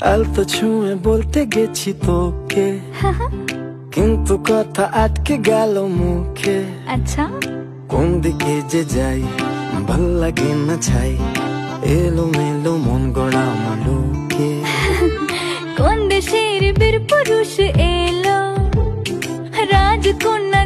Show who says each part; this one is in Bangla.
Speaker 1: আলতো ছুঁয়ে বলতে গেছি তোকে, কিন্তু কথা আটকে গেল মুখে।
Speaker 2: আচ্ছা,
Speaker 1: কোন দিকে যে যাই ভাল লাগে না ছাই, এলো মেলো মন গড়া মালোকে।
Speaker 2: কোন দেশের বীর পুরুষ এলো, রাজকন্যা